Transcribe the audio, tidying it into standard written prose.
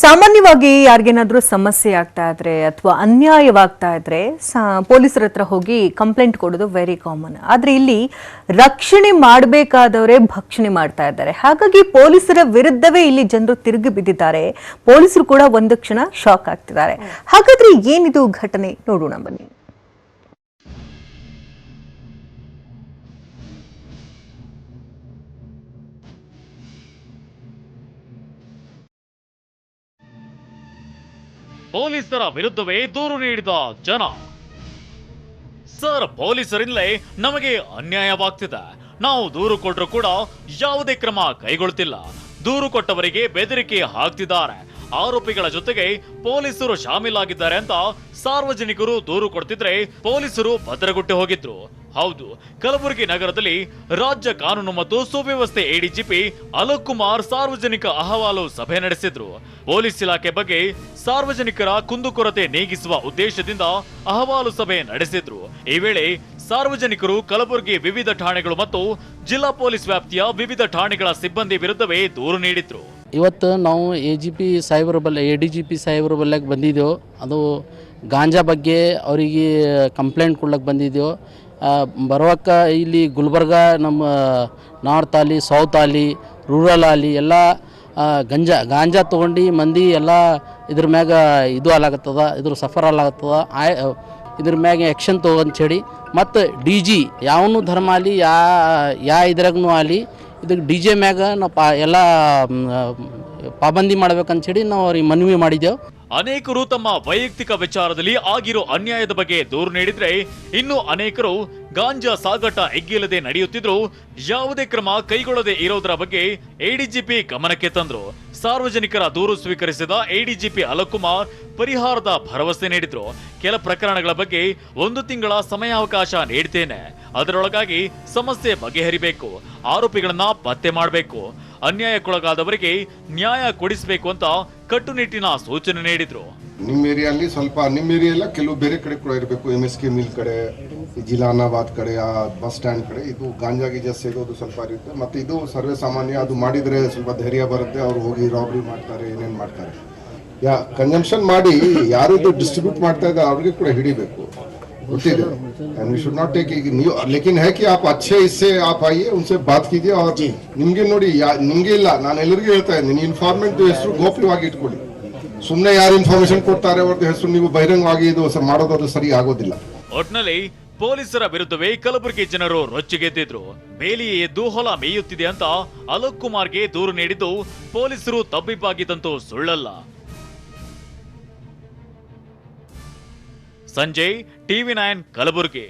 ಸಾಮಾನ್ಯವಾಗಿ ಯಾರಿಗೇನಾದ್ರೂ ಸಮಸ್ಯೆ ಆಗ್ತಾ ಇದ್ರೆ ಅಥವಾ ಅನ್ಯಾಯವಾಗ್ತಾ ಇದ್ರೆ ಪೊಲೀಸರ ಹತ್ರ ಹೋಗಿ ಕಂಪ್ಲೇಂಟ್ ಕೊಡೋದು ವೆರಿ ಕಾಮನ್. ಆದ್ರೆ ಇಲ್ಲಿ ರಕ್ಷಣೆ ಮಾಡಬೇಕಾದವರೇ ಭಕ್ಷಣೆ ಮಾಡ್ತಾ ಇದ್ದಾರೆ. ಹಾಗಾಗಿ ಪೊಲೀಸರ ವಿರುದ್ಧವೇ ಇಲ್ಲಿ ಜನರು ತಿರುಗಿ ಬಿದ್ದಿದ್ದಾರೆ. ಪೊಲೀಸರು ಕೂಡ ಒಂದು ಕ್ಷಣ ಶಾಕ್ ಆಗ್ತಿದ್ದಾರೆ. ಹಾಗಾದ್ರೆ ಏನಿದು ಘಟನೆ ನೋಡೋಣ ಬನ್ನಿ. ಪೊಲೀಸರ ವಿರುದ್ಧವೇ ದೂರು ನೀಡಿದ ಜನ. ಸರ್, ಪೊಲೀಸರಿಂದಲೇ ನಮಗೆ ಅನ್ಯಾಯವಾಗ್ತಿದೆ. ನಾವು ದೂರು ಕೊಟ್ಟರು ಕೂಡ ಯಾವುದೇ ಕ್ರಮ ಕೈಗೊಳ್ತಿಲ್ಲ. ದೂರು ಕೊಟ್ಟವರಿಗೆ ಬೆದರಿಕೆ ಹಾಕ್ತಿದ್ದಾರೆ. ಆರೋಪಿಗಳ ಜೊತೆಗೆ ಪೊಲೀಸರು ಶಾಮೀಲಾಗಿದ್ದಾರೆ ಅಂತ ಸಾರ್ವಜನಿಕರು ದೂರು ಕೊಡ್ತಿದ್ರೆ ಪೊಲೀಸರು ಭದ್ರಗುಟ್ಟೆ ಹೋಗಿದ್ರು. ಹೌದು, ಕಲಬುರಗಿ ನಗರದಲ್ಲಿ ರಾಜ್ಯ ಕಾನೂನು ಮತ್ತು ಸುವ್ಯವಸ್ಥೆ ಎಡಿಜಿಪಿ ಅಲೋಕ್ ಕುಮಾರ್ ಸಾರ್ವಜನಿಕ ಅಹವಾಲು ಸಭೆ ನಡೆಸಿದ್ರು. ಪೊಲೀಸ್ ಇಲಾಖೆ ಬಗ್ಗೆ ಸಾರ್ವಜನಿಕರ ಕುಂದುಕೊರತೆ ನೀಗಿಸುವ ಉದ್ದೇಶದಿಂದ ಅಹವಾಲು ಸಭೆ ನಡೆಸಿದ್ರು. ಈ ವೇಳೆ ಸಾರ್ವಜನಿಕರು ಕಲಬುರಗಿ ವಿವಿಧ ಠಾಣೆಗಳು ಮತ್ತು ಜಿಲ್ಲಾ ಪೊಲೀಸ್ ವ್ಯಾಪ್ತಿಯ ವಿವಿಧ ಠಾಣೆಗಳ ಸಿಬ್ಬಂದಿ ವಿರುದ್ಧವೇ ದೂರು ನೀಡಿದ್ರು. ಇವತ್ತು ನಾವು ADGP ಸಾಹೇಬ್ರ ಬಲ್ಲೆಗೆ ಬಂದಿದ್ದೆವು. ಅದು ಗಾಂಜಾ ಬಗ್ಗೆ ಅವರಿಗೆ ಕಂಪ್ಲೇಂಟ್ ಕೊಡ್ಲಿಕ್ಕೆ ಬಂದಿದ್ದೆವು. ಬರುವಕ್ಕ ಇಲ್ಲಿ ಗುಲ್ಬರ್ಗ, ನಮ್ಮ ನಾರ್ತ್ ಆಲಿ, ಸೌತ್ ಆಲಿ, ರೂರಲ್ ಆಲಿ ಎಲ್ಲ ಗಾಂಜಾ ತೊಗೊಂಡು ಮಂದಿ ಎಲ್ಲ ಇದ್ರ ಮ್ಯಾಗ ಇದು ಅಲಾಗತ್ತದ, ಇದ್ರ ಸಫರ್ ಅಲಾಗತ್ತದ. ಇದ್ರ ಮ್ಯಾಗ ಆ್ಯಕ್ಷನ್ ತೊಗೊಂತೇಳಿ ಮತ್ತು DG ಯಾವನು ಧರ್ಮ ಆಲಿ ಯಾ ಇದ್ರಾಗೂ ಆಲಿ ಇದಕ್ಕೆ DJ ಮ್ಯಾಗ ನಾವು ಎಲ್ಲ ಪಾಬಂದಿ ಮಾಡ್ಬೇಕಂತೇಳಿ ನಾವು ಅವ್ರಿಗೆ ಮನವಿ ಮಾಡಿದ್ದೆವು. ಅನೇಕರು ತಮ್ಮ ವೈಯಕ್ತಿಕ ವಿಚಾರದಲ್ಲಿ ಆಗಿರೋ ಅನ್ಯಾಯದ ಬಗ್ಗೆ ದೂರು ನೀಡಿದ್ರೆ, ಇನ್ನು ಅನೇಕರು ಗಾಂಜಾ ಸಾಗಾಟ ಎಗ್ಗಿಲ್ಲದೆ ನಡೆಯುತ್ತಿದ್ರು. ಯಾವುದೇ ಕ್ರಮ ಕೈಗೊಳ್ಳದೆ ಇರೋದರ ಬಗ್ಗೆ ADGP ಗಮನಕ್ಕೆ ತಂದ್ರು. ಸಾರ್ವಜನಿಕರ ದೂರು ಸ್ವೀಕರಿಸಿದ ADGP ಅಲೋಕ್ ಕುಮಾರ್ ಪರಿಹಾರದ ಭರವಸೆ ನೀಡಿದ್ರು. ಕೆಲ ಪ್ರಕರಣಗಳ ಬಗ್ಗೆ 1 ತಿಂಗಳ ಸಮಯಾವಕಾಶ ನೀಡ್ತೇನೆ. ಅದರೊಳಗಾಗಿ ಸಮಸ್ಯೆ ಬಗೆಹರಿಬೇಕು, ಆರೋಪಿಗಳನ್ನ ಪತ್ತೆ ಮಾಡಬೇಕು, ಅನ್ಯಾಯಕ್ಕೊಳಗಾದವರಿಗೆ ನ್ಯಾಯ ಕೊಡಿಸಬೇಕು ಅಂತ ಕಟ್ಟುನಿಟ್ಟಿನ ಸೂಚನೆ ನೀಡಿದ್ರು. ನಿಮ್ಮ ಏರಿಯಲ್ಲಿ ನಿಮ್ಮ ಏರಿಯಲ್ಲ ಕೆಲವು ಬೇರೆ ಕಡೆ ಕೂಡ ಇರಬೇಕು. MSK ಮಿಲ್ ಕಡೆ, ಜಿಲಾನಾಬಾದ್ ಕಡೆ, ಆ ಬಸ್ ಸ್ಟ್ಯಾಂಡ್ ಕಡೆ ಇದು ಗಾಂಜಾ ಗೀಜಾ ಸೇದೋದು ಸ್ವಲ್ಪ ಇರುತ್ತೆ. ಮತ್ತು ಇದು ಸರ್ವೇ ಸಾಮಾನ್ಯ. ಅದು ಮಾಡಿದರೆ ಸ್ವಲ್ಪ ಧೈರ್ಯ ಬರುತ್ತೆ. ಅವ್ರು ಹೋಗಿ ರಾಬರಿ ಮಾಡ್ತಾರೆ, ಏನೇನು ಮಾಡ್ತಾರೆ. ಕನ್ಸಂಪ್ಷನ್ ಮಾಡಿ ಯಾರು ಇದು ಡಿಸ್ಟ್ರಿಬ್ಯೂಟ್ ಮಾಡ್ತಾ ಇದ್ದಾರೆ ಅವ್ರಿಗೆ ಕೂಡ ಹಿಡಿಬೇಕು, ಗೊತ್ತಿದೆ. And we should not take लेकिन है कि आप अच्छे इससे आप आइए, उनसे बात कीजिए. और ನಿಮಗೆ ನೋಡಿ, ನಿಮಗೆ ಇಲ್ಲ, ನಾನು ಎಲ್ಲರಿಗೂ ಹೇಳ್ತಾ ಇದ್ದೀನಿ, ಇನ್ಫಾರ್ಮೆಂಟ್ ಹೆಸರು ಗೋಪ್ಯವಾಗಿ ಇಟ್ಕೊಳ್ಳಿ. ಸುಮ್ಮನೆ ಯಾರು ಇನ್ಫಾರ್ಮೇಶನ್ ಕೊಡ್ತಾರೆ ಅವ್ರದ್ದು ಹೆಸರು ನೀವು ಬಹಿರಂಗವಾಗಿ ಇದು ಮಾಡೋದು ಸರಿ ಆಗೋದಿಲ್ಲ. ಒಟ್ನಲ್ಲಿ ಪೊಲೀಸರ ವಿರುದ್ಧವೇ ಕಲಬುರಗಿ ಜನರು ರೊಚ್ಚಿಗೆದ್ದಿದ್ರು. ಬೇಲಿಯೇ ಎದ್ದು ಹೊಲ ಮೇಯುತ್ತಿದೆ ಅಂತ ಅಲೋಕ್ ಕುಮಾರ್ಗೆ ದೂರು ನೀಡಿದ್ದು ಪೊಲೀಸರು ತಬ್ಬಿಬ್ಬಾಗಿದ್ದಂತೂ ಸುಳ್ಳಲ್ಲ. ಸಂಜಯ್, TV9 ಕಲಬುರಗಿ.